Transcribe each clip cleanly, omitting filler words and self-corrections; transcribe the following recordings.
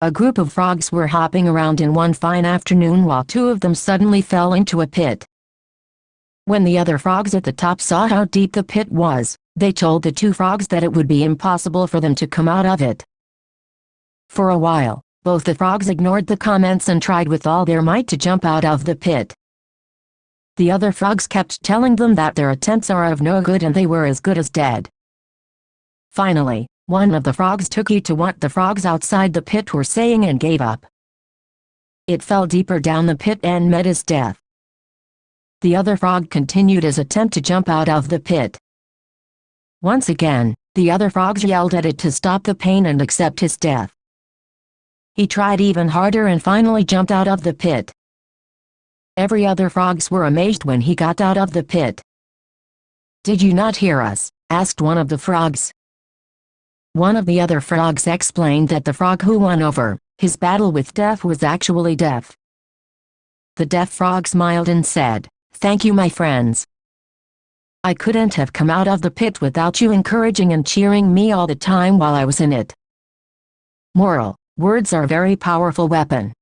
A group of frogs were hopping around in one fine afternoon while two of them suddenly fell into a pit. When the other frogs at the top saw how deep the pit was, they told the two frogs that it would be impossible for them to come out of it. For a while, both the frogs ignored the comments and tried with all their might to jump out of the pit. The other frogs kept telling them that their attempts are of no good and they were as good as dead. Finally, one of the frogs took heed to what the frogs outside the pit were saying and gave up. It fell deeper down the pit and met its death. The other frog continued his attempt to jump out of the pit. Once again, the other frogs yelled at it to stop the pain and accept his death. He tried even harder and finally jumped out of the pit. Every other frogs were amazed when he got out of the pit. "Did you not hear us?" asked one of the frogs. One of the other frogs explained that the frog who won over his battle with death was actually deaf. The deaf frog smiled and said, "Thank you, my friends. I couldn't have come out of the pit without you encouraging and cheering me all the time while I was in it." Moral: words are a very powerful weapon.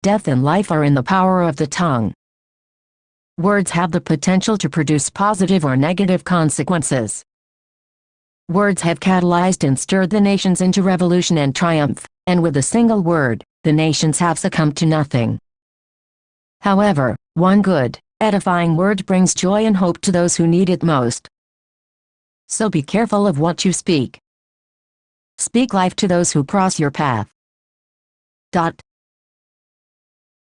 Death and life are in the power of the tongue. Words have the potential to produce positive or negative consequences. Words have catalyzed and stirred the nations into revolution and triumph, and with a single word, the nations have succumbed to nothing. However, one good, edifying word brings joy and hope to those who need it most. So be careful of what you speak. Speak life to those who cross your path.